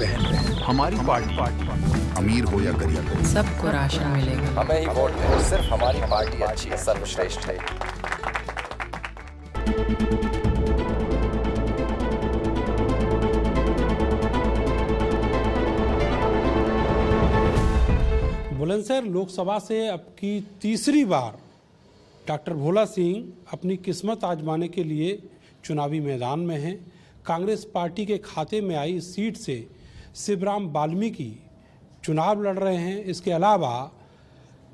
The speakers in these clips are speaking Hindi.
पहल हमारी पार्टी अमीर हो या गरीब सबको राशन मिलेगा। हमें ही वोट दें, सिर्फ हमारी पार्टी अच्छी है, सर्वश्रेष्ठ है। बुलंदशहर लोकसभा से अब की तीसरी बार डॉक्टर भोला सिंह अपनी किस्मत आजमाने के लिए चुनावी मैदान में हैं। कांग्रेस पार्टी के खाते में आई सीट से शिवराम वाल्मीकि चुनाव लड़ रहे हैं। इसके अलावा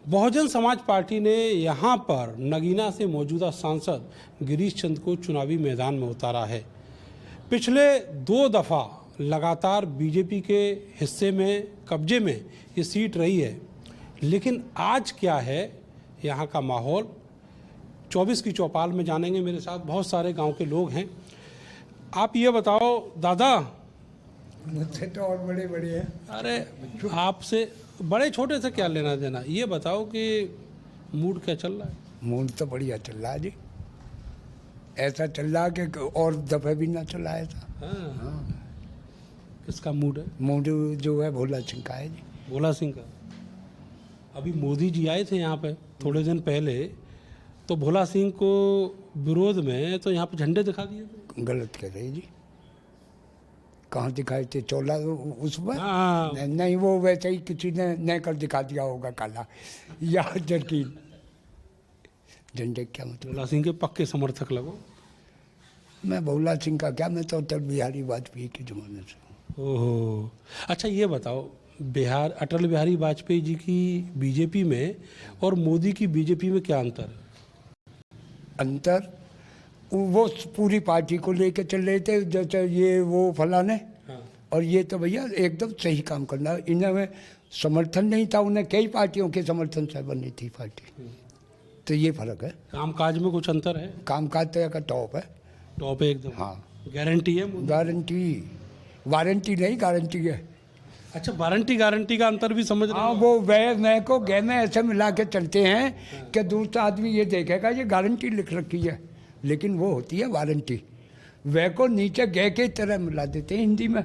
बहुजन समाज पार्टी ने यहां पर नगीना से मौजूदा सांसद गिरीश चंद को चुनावी मैदान में उतारा है। पिछले 2 दफ़ा लगातार बीजेपी के हिस्से में कब्जे में ये सीट रही है, लेकिन आज क्या है यहाँ का माहौल 24 की चौपाल में जानेंगे। मेरे साथ बहुत सारे गांव के लोग हैं। आप ये बताओ दादा, मुझसे तो और बड़े बड़े हैं। अरे आपसे बड़े छोटे से क्या लेना देना, ये बताओ कि मूड क्या चल रहा है? मूड तो बढ़िया चल रहा है जी, ऐसा चल रहा है कि और दफे भी ना चला ऐसा। हाँ। किसका मूड है? मूड जो है भोला सिंह का है जी। भोला सिंह का। अभी मोदी जी आए थे यहाँ पे थोड़े दिन पहले, तो भोला सिंह को विरोध में तो यहाँ पे झंडे दिखा दिए थे। गलत कह रहे जी, कहाँ दिखाए थे? चोला उसमें? हाँ। नहीं, वो वैसे ही किसी ने नए कर दिखा दिया होगा काला या जरकीन। झंडे क्या मतलब? भोला सिंह के पक्के समर्थक लगो। मैं भोला सिंह का क्या, मैं तो अटल बिहारी वाजपेयी के ज़माने से। ओहो, अच्छा ये बताओ, बिहार अटल बिहारी वाजपेयी जी की बीजेपी में और मोदी की बीजेपी में क्या अंतर है? अंतर वो पूरी पार्टी को लेके चल रहे थे, जैसे ये वो फलाने। हाँ। और ये तो भैया एकदम सही काम करना। इनमें समर्थन नहीं था, उन्हें कई पार्टियों के समर्थन से बनी थी पार्टी। तो ये फर्क है। कामकाज में कुछ अंतर है? कामकाज तो का टॉप है। टॉप है एकदम। हाँ, गारंटी है मोदी? गारंटी, वारंटी नहीं, गारंटी है। अच्छा, गारंटी का अंतर भी समझ रहे हाँ, हो? वो मैं को गे में ऐसे मिला के चलते हैं कि दूसरा आदमी ये देखेगा ये गारंटी लिख रखी है, लेकिन वो होती है वारंटी। वे को नीचे गे के तरह मिला देते हैं हिंदी में,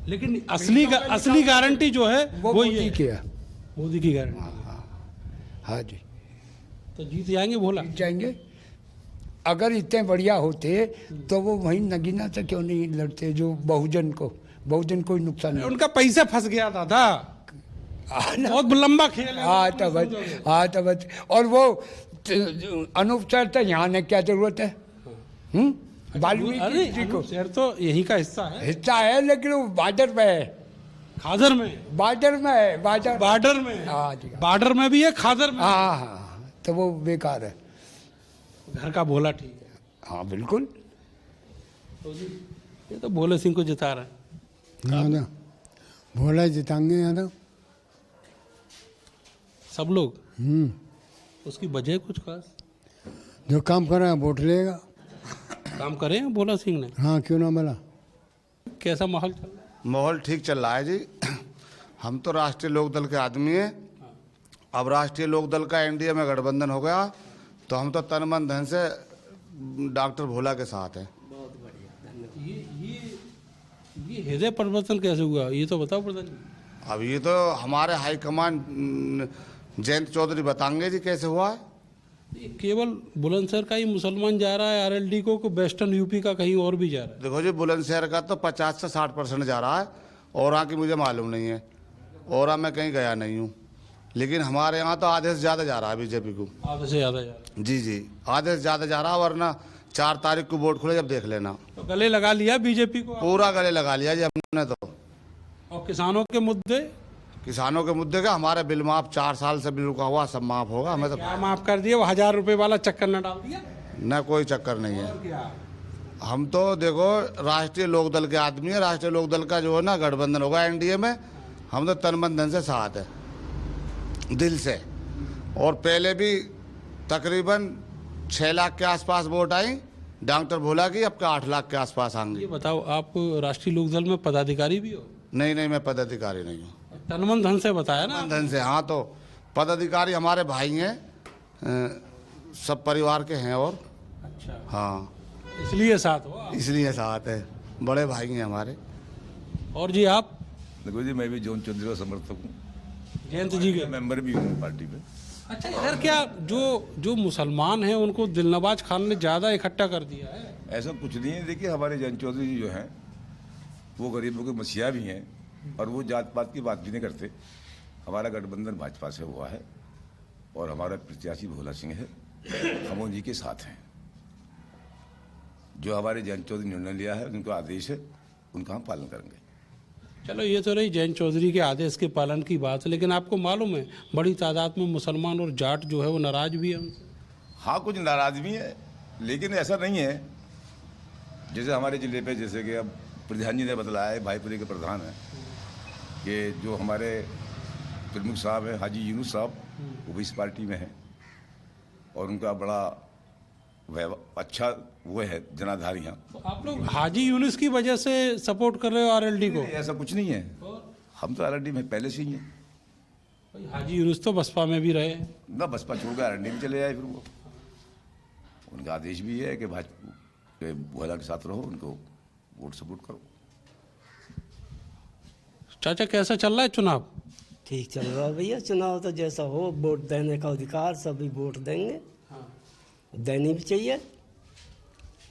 लेकिन असली गारंटी जो है वो वो मोदी ये की है। मोदी की गारंटी। हाँ जी, तो जीत जाएंगे भोला? जीत जाएंगे। अगर इतने बढ़िया होते तो वो वहीं नगीना से क्यों नहीं लड़ते, जो बहुजन को ही नुकसान नहीं। उनका पैसा फंस गया था बहुत लंबा खेल है। हाँ तो बच और वो अनूप सर तो यहाँ ने क्या जरूरत है? वाल्मीकि जी को शहर तो यही का हिस्सा है, लेकिन वो बॉर्डर में है। खादर में? बॉर्डर में है, बॉर्डर में। हाँ जी, बॉर्डर में भी है, खादर में। हाँ, तो वो बेकार है। घर का भोला ठीक है। हाँ बिल्कुल। तो जी ये तो भोले सिंह को जिता रहा है। हाँ ना, भोला जिताएंगे यहाँ तो सब लोग। उसकी वजह कुछ खास? जो काम कर रहा है वोट लेगा। काम करे हैं भोला सिंह ने? हाँ, क्यों ना बोला। कैसा माहौल चल रहा है? माहौल ठीक चल रहा है जी। हम तो राष्ट्रीय लोकदल के आदमी हैं। अब राष्ट्रीय लोकदल का एनडीए में गठबंधन हो गया, तो हम तो तन मन धन से डॉक्टर भोला के साथ हैं। बहुत बढ़िया। ये हृदय परिवर्तन कैसे हुआ, ये तो बताओ प्रधान जी। अब ये तो हमारे हाईकमान जयंत चौधरी बताएंगे जी कैसे हुआ है। ये केवल बुलंदशहर का ही मुसलमान जा रहा है आरएलडी को वेस्टर्न यूपी का कहीं और भी जा रहा है? देखो जी, बुलंदशहर का तो 50 से 60% जा रहा है, और की मुझे मालूम नहीं है, और मैं कहीं गया नहीं हूँ, लेकिन हमारे यहाँ तो आधे से ज़्यादा जा रहा है बीजेपी को। आधे से ज़्यादा जा रहा है? जी, आधे से ज़्यादा जा रहा है, वरना 4 तारीख को वोट खुले जब देख लेना। तो गले लगा लिया बीजेपी को? पूरा गले लगा लिया जी हमने तो। और किसानों के मुद्दे? किसानों के मुद्दे का हमारे बिल माफ 4 साल से बिल रुका हुआ, सब माफ होगा। हमें तो क्या माफ कर दिया? वो 1000 रुपए वाला चक्कर न डाल दिया? न कोई चक्कर नहीं है। क्या? हम तो देखो राष्ट्रीय लोकदल के आदमी है। राष्ट्रीय लोकदल का जो है ना गठबंधन होगा एनडीए में, हम तो तन मन धन से साथ है, दिल से। और पहले भी तकरीबन 6 लाख के आसपास वोट आई डॉक्टर भोला की, अब का 8 लाख के आसपास आएंगे। ये बताओ, आप राष्ट्रीय लोकदल में पदाधिकारी भी हो? नहीं, मैं पदाधिकारी नहीं हूँ। तन मन धन से बताया ना? धन से, हाँ। तो पदाधिकारी हमारे भाई हैं, सब परिवार के हैं। और अच्छा, हाँ, इसलिए साथ हो? इसलिए साथ है, बड़े भाई हैं हमारे। और जी आप? देखो जी, मैं भी जॉन चौधरी का समर्थक हूँ, जयंत जी के मेंबर भी हूँ पार्टी में। अच्छा, इधर क्या जो मुसलमान हैं उनको दिलनवाज खान ने ज़्यादा इकट्ठा कर दिया है? ऐसा कुछ नहीं है। देखिए, हमारे जयंत चौधरी जी जो हैं वो गरीबों के मसीहा भी हैं और वो जात पात की बात भी नहीं करते। हमारा गठबंधन भाजपा से हुआ है और हमारा प्रत्याशी भोला सिंह है, हम उन्हीं के साथ हैं। जो हमारे जयंत चौधरी निर्णय लिया है, उनका आदेश है, उनका हम पालन करेंगे। चलो, ये तो रही जयंत चौधरी के आदेश के पालन की बात, लेकिन आपको मालूम है बड़ी तादाद में मुसलमान और जाट जो है वो नाराज भी है उनसे। हाँ, कुछ नाराज भी है, लेकिन ऐसा नहीं है। जैसे हमारे जिले पे, जैसे कि अब प्रधान जी ने बतलाया है, भाईपुरी के प्रधान हैं, कि जो हमारे प्रमुख साहब हैं हाजी यूनुस साहब, वो भी इस पार्टी में हैं और उनका बड़ा अच्छा वो है जनाधारी। यहाँ तो आप लोग हाजी यूनुस की वजह से सपोर्ट कर रहे हो आरएलडी को? ऐसा कुछ नहीं है, हम तो आरएलडी में पहले से ही हैं। भाई, हाजी यूनुस तो बसपा में भी रहे ना, बसपा छोड़ कर आरएलडी में चले जाए, फिर वो उनका आदेश भी है कि भाजपा के भोला के साथ रहो, उनको वोट सपोर्ट करो। चाचा, कैसा चल रहा है चुनाव? ठीक चल रहा है भैया। चुनाव तो जैसा हो, वोट देने का अधिकार, सभी वोट देंगे, देनी भी चाहिए।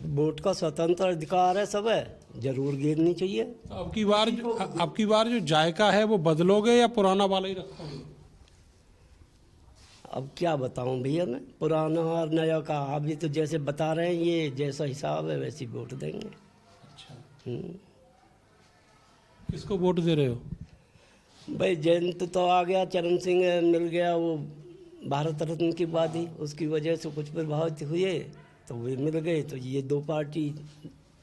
वोट का स्वतंत्र अधिकार है, सब है, जरूर गिरनी चाहिए। तो अब की बार जो जायका है वो बदलोगे या पुराना वाला ही रखोगे? अब क्या बताऊं भैया मैं, पुराना और नया का अभी तो जैसे बता रहे हैं, ये जैसा हिसाब है वैसी वोट देंगे। अच्छा, किसको वोट दे रहे हो? भाई, जयंत तो आ गया, चरण सिंह मिल गया, वो भारत रत्न की बात ही, उसकी वजह से कुछ प्रभावित हुए तो वे मिल गए, तो ये दो पार्टी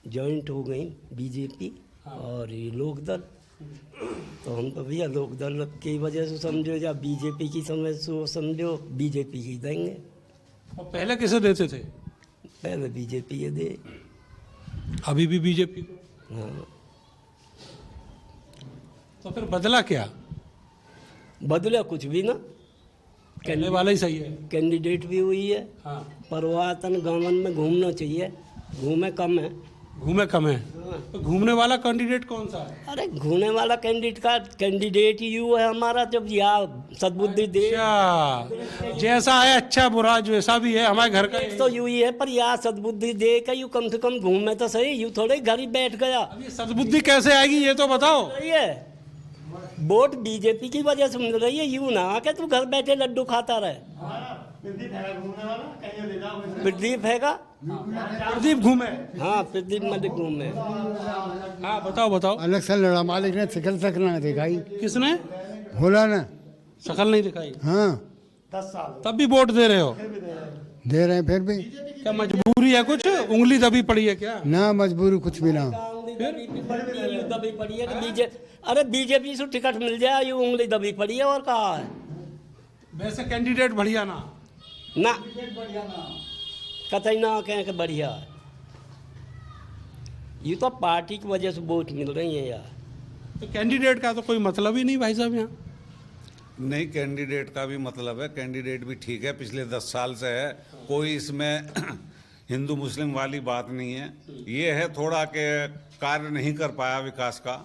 जॉइंट हो गई, बीजेपी और ये लोकदल। तो हम तो भैया लोकदल की वजह से समझो या बीजेपी की समझो, बीजेपी की देंगे। और पहले किसे देते थे? पहले बीजेपी ये दे। अभी भी बीजेपी को? हाँ। तो फिर बदला क्या? बदला कुछ भी ना, कहने वाला ही सही है। कैंडिडेट भी हुई है। हाँ। परिवर्तन गाँव में घूमना चाहिए, घूमे कम है। घूमे कम है? तो घूमने वाला कैंडिडेट कौन सा है? अरे घूमने वाला कैंडिडेट यू है हमारा, जब यहाँ सद्बुद्धि दे। अच्छा, जैसा है अच्छा बुरा जैसा भी है, हमारे घर का तो यू ही है, पर यहाँ सद्बुद्धि दे के यू कम से कम घूमे तो सही, यू थोड़े घर ही बैठ गया। अब ये सद्बुद्धि कैसे आएगी ये तो बताओ। सही है, वोट बीजेपी की वजह से मिल रही है, यू ना आके तू घर बैठे लड्डू खाता रहे। प्रदीप हैगा, प्रदीप घूमे। हाँ, प्रदीप मलिक घूमे। हाँ, बताओ। अलग से लड़ा, मालिक ने शिकल तक ना दिखाई। किसने? भोला ना, शकल नहीं दिखाई। हाँ, 10 साल तब भी वोट दे रहे हो? दे रहे हैं फिर भी। क्या मजबूरी है, कुछ उंगली दबी पड़ी है क्या? ना, मजबूरी कुछ भी ना। दबी पड़ी है कि अरे बीजेपी से टिकट मिल जाए, ये उंगली दबी पड़ी है, और कहा है। वैसे कैंडिडेट बढ़िया ना कतई ना कहें कि बढ़िया है, ये तो पार्टी की वजह से वोट मिल रही है यार। तो कैंडिडेट का तो कोई मतलब ही नहीं भाई साहब यहाँ। नहीं, कैंडिडेट का भी मतलब है, कैंडिडेट भी ठीक है, पिछले 10 साल से है, कोई इसमें हिंदू मुस्लिम वाली बात नहीं है। ये है थोड़ा के कार्य नहीं कर पाया विकास का,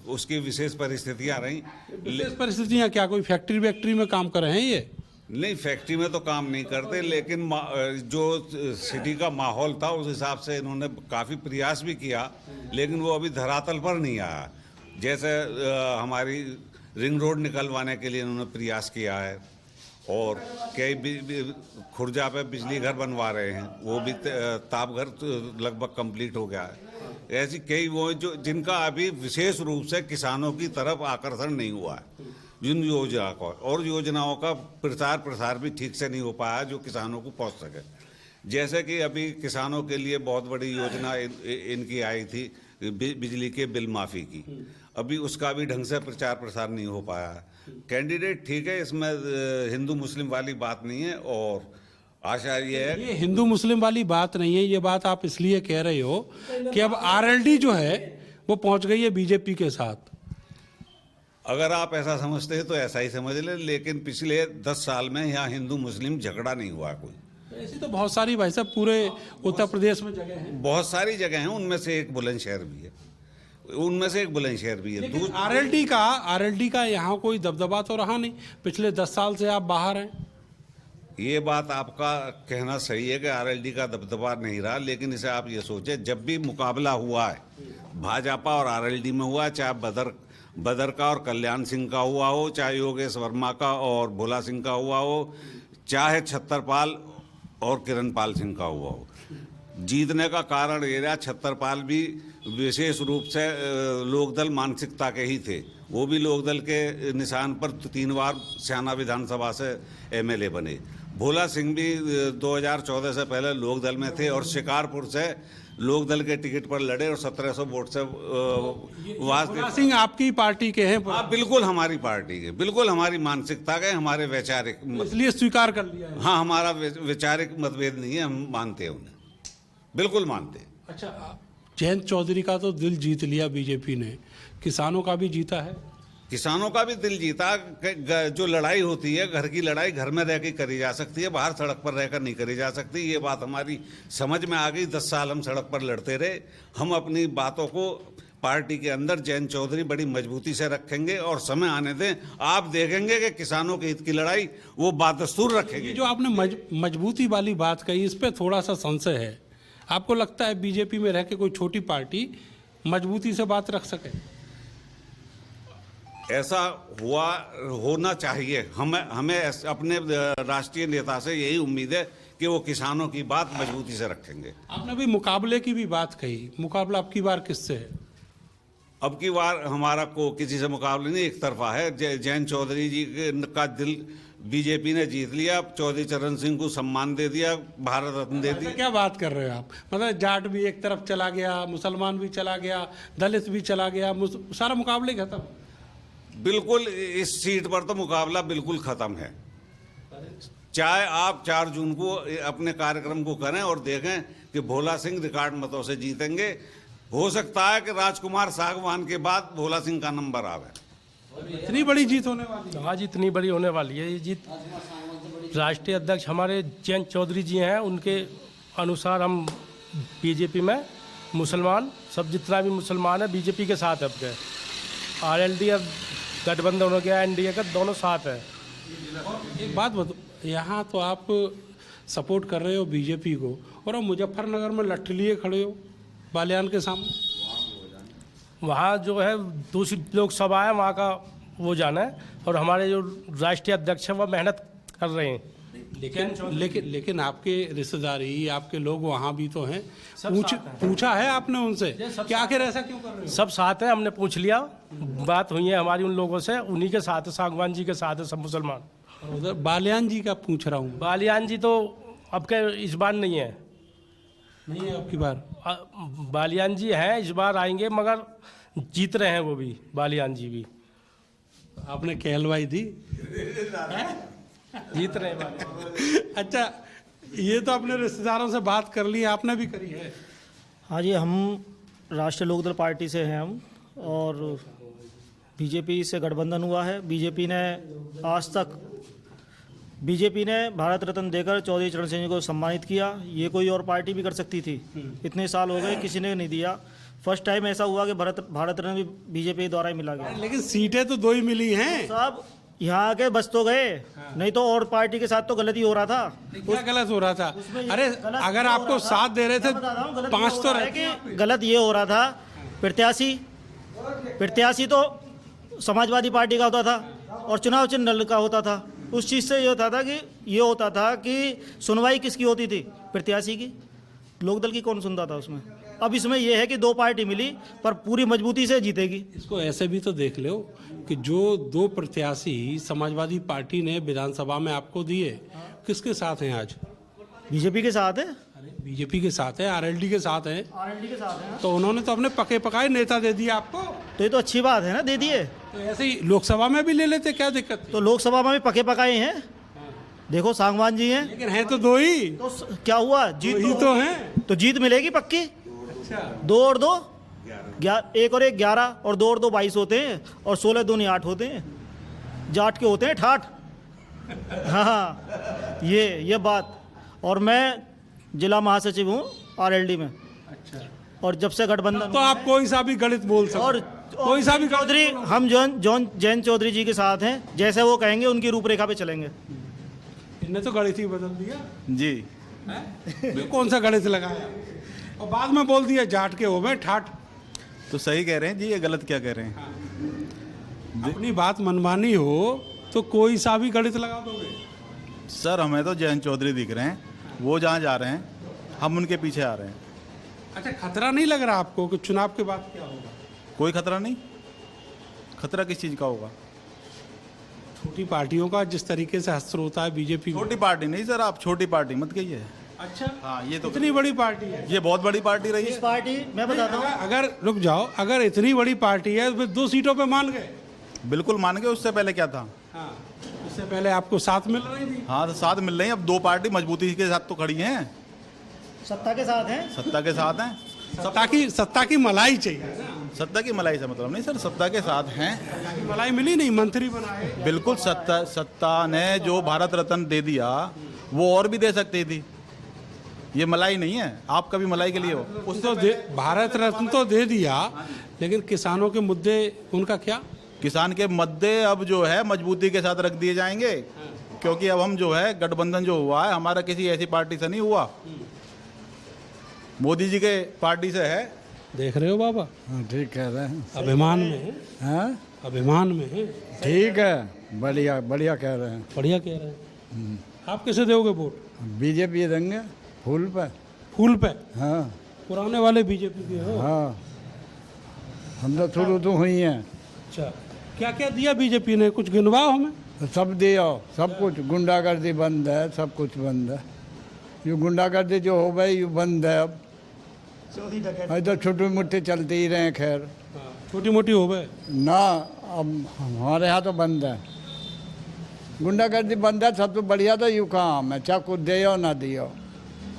उसकी विशेष परिस्थितियां रही। विशेष परिस्थितियां क्या, कोई फैक्ट्री वैक्ट्री में काम कर रहे हैं ये? नहीं, फैक्ट्री में तो काम नहीं करते, लेकिन जो सिटी का माहौल था उस हिसाब से इन्होंने काफ़ी प्रयास भी किया, लेकिन वो अभी धरातल पर नहीं आया। जैसे हमारी रिंग रोड निकलवाने के लिए इन्होंने प्रयास किया है, और कई खुर्जा पे बिजली घर बनवा रहे हैं, वो भी ताप घर लगभग कंप्लीट हो गया है। ऐसी कई वो जो जिनका अभी विशेष रूप से किसानों की तरफ आकर्षण नहीं हुआ है, जिन योजना का और योजनाओं का प्रसार भी ठीक से नहीं हो पाया जो किसानों को पहुंच सके। जैसे कि अभी किसानों के लिए बहुत बड़ी योजना इनकी आई थी, बिजली के बिल माफ़ी की, अभी उसका भी ढंग से प्रचार प्रसार नहीं हो पाया। कैंडिडेट ठीक है, इसमें हिंदू मुस्लिम वाली बात नहीं है, और आशा ये है। ये हिंदू मुस्लिम वाली बात नहीं है, ये बात आप इसलिए कह रहे हो कि अब आरएलडी जो है वो पहुंच गई है बीजेपी के साथ। अगर आप ऐसा समझते हैं तो ऐसा ही समझ लें, लेकिन पिछले 10 साल में यहाँ हिंदू मुस्लिम झगड़ा नहीं हुआ कोई। ऐसी तो बहुत सारी भाई साहब पूरे उत्तर प्रदेश में जगह हैं, बहुत सारी जगह हैं, उनमें से एक बुलंदशहर भी है। उनमें से एक बुलंदशहर भी है। आरएलडी का यहाँ कोई दबदबा तो रहा नहीं, पिछले 10 साल से आप बाहर हैं। ये बात आपका कहना सही है कि आरएलडी का दबदबा नहीं रहा, लेकिन इसे आप ये सोचें, जब भी मुकाबला हुआ है भाजपा और आरएलडी में हुआ, चाहे बदर का और कल्याण सिंह का हुआ हो, चाहे योगेश वर्मा का और भोला सिंह का हुआ हो, चाहे छतरपाल और किरणपाल सिंह का हुआ हो, जीतने का कारण ये रहा छतरपाल भी विशेष रूप से लोकदल मानसिकता के ही थे। वो भी लोकदल के निशान पर 3 बार स्याना विधानसभा से एमएलए बने। भोला सिंह भी 2014 से पहले लोकदल में थे और शिकारपुर से लोकदल के टिकट पर लड़े और 1700 वोट से भोला सिंह आपकी पार्टी के हैं? हाँ, बिल्कुल हमारी पार्टी के, बिल्कुल हमारी मानसिकता के, हमारे वैचारिक, इसलिए स्वीकार कर लिया है। हाँ, हमारा वैचारिक मतभेद नहीं है, हम मानते हैं उन्हें, बिल्कुल मानते हैं। अच्छा, जयंत चौधरी का तो दिल जीत लिया बीजेपी ने, किसानों का भी जीता है? किसानों का भी दिल जीता। जो लड़ाई होती है, घर की लड़ाई घर में रह के करी जा सकती है, बाहर सड़क पर रहकर नहीं करी जा सकती। ये बात हमारी समझ में आ गई। 10 साल हम सड़क पर लड़ते रहे। हम अपनी बातों को पार्टी के अंदर जयंत चौधरी बड़ी मजबूती से रखेंगे और समय आने दें, आप देखेंगे कि किसानों के हित की लड़ाई वो बादस्तूर रखेंगे। जो आपने मजबूती वाली बात कही, इस पर थोड़ा सा संशय है। आपको लगता है बीजेपी में रह के कोई छोटी पार्टी मजबूती से बात रख सके? ऐसा होना चाहिए। हमें अपने राष्ट्रीय नेता से यही उम्मीद है कि वो किसानों की बात मजबूती से रखेंगे। आपने भी मुकाबले की भी बात कही, मुकाबला अब की बार किससे है? अब की बार हमारा को किसी से मुकाबला नहीं, एक तरफा है। जयंत चौधरी जी का दिल बीजेपी ने जीत लिया। चौधरी चरण सिंह को सम्मान दे दिया, भारत रत्न दे दी। क्या बात कर रहे हो आप? मतलब जाट भी एक तरफ चला गया, मुसलमान भी चला गया, दलित भी चला गया, सारा मुकाबले खत्म। बिल्कुल, इस सीट पर तो मुकाबला बिल्कुल खत्म है। चाहे आप 4 जून को अपने कार्यक्रम को करें और देखें कि भोला सिंह रिकॉर्ड मतों से जीतेंगे। हो सकता है कि राजकुमार सागवान के बाद भोला सिंह का नंबर आवे। इतनी बड़ी जीत होने वाली है? हाँ जी, इतनी बड़ी होने वाली है ये जीत। राष्ट्रीय अध्यक्ष हमारे जयंत चौधरी जी हैं, उनके अनुसार हम बीजेपी में मुसलमान सब जितना भी मुसलमान है बीजेपी के साथ है। अब के आरएलडी अब गठबंधन हो गया, एनडीए का, दोनों साथ है। एक बात बताओ, यहाँ तो आप सपोर्ट कर रहे हो बीजेपी को और आप मुजफ्फरनगर में लट्ठी लिए खड़े हो बालियान के सामने। वहाँ जो है दूसरी लोकसभा है, वहाँ का वो जाना है। और हमारे जो राष्ट्रीय अध्यक्ष हैं वो मेहनत कर रहे हैं। लेकिन आपके रिश्तेदारी, आपके लोग वहाँ भी तो हैं। पूछा है आपने उनसे कि आखिर ऐसा क्यों कर रहे हो? सब साथ हैं, हमने पूछ लिया, बात हुई है हमारी उन लोगों से, उन्हीं के साथ है, सागवान जी के साथ है सब मुसलमान। उधर बालियान जी का पूछ रहा हूँ। बालियान जी तो अब के इस बार नहीं है अब की बार। बालियान जी हैं, इस बार आएंगे, मगर जीत रहे हैं वो भी, बालियान जी भी। आपने कहलवाई दी? जीत रहे हैं। अच्छा, ये तो अपने रिश्तेदारों से बात कर ली, आपने भी करी है? हाँ जी, हम राष्ट्रीय लोकदल पार्टी से हैं हम, और बीजेपी से गठबंधन हुआ है। बीजेपी ने आज तक भारत रत्न देकर चौधरी चरण सिंह को सम्मानित किया। ये कोई और पार्टी भी कर सकती थी, इतने साल हो गए किसी ने नहीं दिया। फर्स्ट टाइम ऐसा हुआ कि भारत रत्न भी बीजेपी द्वारा ही मिला गया। लेकिन सीटें तो 2 ही मिली हैं साहब, यहाँ के बस तो गए, नहीं तो और पार्टी के साथ तो गलती हो रहा था। क्या गलत हो रहा था? अरे अगर आपको साथ दे रहे थे 5 तो कि गलत ये हो रहा था, प्रत्याशी तो समाजवादी पार्टी का होता था और चुनाव चिन्ह का होता था। उस चीज़ से ये होता था कि सुनवाई किसकी होती थी? प्रत्याशी की। लोकदल की कौन सुनता था उसमें? अब इसमें यह है कि 2 पार्टी मिली पर पूरी मजबूती से जीतेगी। इसको ऐसे भी तो देख लो कि जो 2 प्रत्याशी समाजवादी पार्टी ने विधानसभा में आपको दिए, किसके साथ हैं आज? बीजेपी के साथ है। बीजेपी के साथ है, आरएलडी के साथ है। आरएलडी के साथ है। तो उन्होंने तो अपने पके पकाए नेता दे दिए आपको। तो ये तो अच्छी बात है ना, दे दिए। तो ऐसे ही लोकसभा में भी ले लेते, क्या दिक्कत? तो लोकसभा में भी पके पकाए हैं। देखो सागवान जी हैं, लेकिन हैं तो 2 ही। तो क्या हुआ? जीत ही तो हैं। तो जीत मिलेगी पक्की। अच्छा, 2 और 2 1 और 1 11 और 2 और 2 22 होते हैं और 16 दूनी 8 होते हैं। जाट के होते हैं ठाठ। हाँ, ये बात। और मैं जिला महासचिव हूँ आरएलडी में। अच्छा, और जब से गठबंधन तो आप कोई सा भी गणित बोल सकते और कोई सा भी चौधरी, हम जैन चौधरी जी के साथ हैं, जैसे वो कहेंगे उनकी रूपरेखा पे चलेंगे। इनने तो गणित ही बदल दिया। जी ये कौन सा गणित लगाया और बाद में बोल दिया जाट के हो गए ठाट। तो सही कह रहे हैं जी, ये गलत क्या कह रहे हैं? अपनी बात मनमानी हो तो कोई सा भी गणित लगा दोगे। सर हमें तो जयंत चौधरी दिख रहे हैं, वो जहाँ जा रहे हैं हम उनके पीछे आ रहे हैं। अच्छा, खतरा नहीं लग रहा आपको कि चुनाव के बाद क्या होगा? कोई खतरा नहीं। खतरा किस चीज़ का होगा? छोटी पार्टियों का जिस तरीके से हस्त्र होता है बीजेपी। छोटी पार्टी नहीं सर, आप छोटी पार्टी मत कहिए। अच्छा, हाँ ये तो इतनी बड़ी पार्टी है। ये बहुत बड़ी पार्टी रही इस है। पार्टी मैं बताता हूँ, अगर रुक जाओ, अगर इतनी बड़ी पार्टी है तो फिर 2 सीटों पे मान गए। बिल्कुल मान गए। उससे पहले क्या था? हाँ, उससे पहले आपको साथ मिल रही थी। हाँ तो साथ मिल रही हैं। अब 2 पार्टी मजबूती के साथ तो खड़ी हैं, सत्ता के साथ हैं। सत्ता के साथ हैं। सत्ता की मलाई चाहिए। सत्ता की मलाई से मतलब नहीं सर, सत्ता के साथ हैं। मलाई मिली नहीं, मंत्री बनाए। बिल्कुल सत्ता ने जो भारत रत्न दे दिया वो और भी दे सकती थी। ये मलाई नहीं है, आप कभी मलाई के लिए हो? उसको भारत रत्न तो दे दिया, लेकिन किसानों के मुद्दे उनका क्या? किसान के मुद्दे अब जो है मजबूती के साथ रख दिए जाएंगे, क्योंकि अब हम जो है गठबंधन जो हुआ है हमारा किसी ऐसी पार्टी से नहीं हुआ, मोदी जी के पार्टी से है। देख रहे हो बाबा, हाँ ठीक कह रहे हैं। अभिमान में है, हाँ अभिमान में है। ठीक है, बढ़िया बढ़िया कह रहे हैं। बढ़िया कह रहे हैं। आप कैसे दोगे वोट? बीजेपी देंगे फूल पे। फूल पे? हाँ पुराने वाले बीजेपी के हो? हाँ, हम तो शुरू तो हुई हैं। अच्छा, क्या क्या दिया बीजेपी ने, कुछ गिनवाओ हमें। सब दिया, सब कुछ। गुंडागर्दी बंद है, सब कुछ बंद है। ये गुंडागर्दी जो हो गई ये बंद है अब। इधर छोटी मोटी चलती ही रहे, खैर छोटी मोटी हो गए ना। अब हमारे यहाँ तो बंद है, गुंडागर्दी बंद है। सबसे बढ़िया तो यू काम है, चाहे कुछ दियो ना दियो।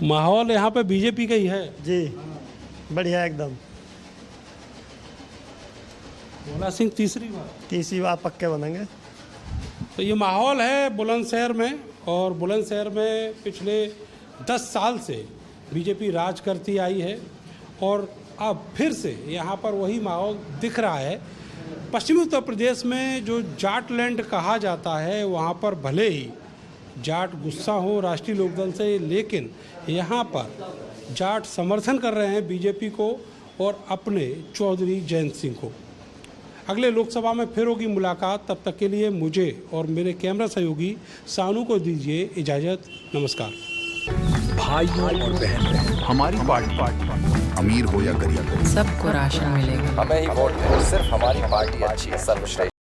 माहौल यहाँ पे बीजेपी का ही है जी, बढ़िया एकदम। भोला सिंह तीसरी बार पक्के बनेंगे। तो ये माहौल है बुलंदशहर में, और बुलंदशहर में पिछले 10 साल से बीजेपी राज करती आई है, और अब फिर से यहाँ पर वही माहौल दिख रहा है। पश्चिमी उत्तर प्रदेश में जो जाट लैंड कहा जाता है, वहाँ पर भले ही जाट गुस्सा हो राष्ट्रीय लोकदल से, लेकिन यहाँ पर जाट समर्थन कर रहे हैं बीजेपी को और अपने चौधरी जयंत सिंह को। अगले लोकसभा में फिर होगी मुलाकात, तब तक के लिए मुझे और मेरे कैमरा सहयोगी सानू को दीजिए इजाज़त। नमस्कार। भाइयों और बहनों, हमारी पार्टी अमीर हो या गरीब, सबको राशन मिलेगा। हमें ही वोट दें, सिर्फ हमारी पार्टी अच्छी, सर्वश्रेष्ठ।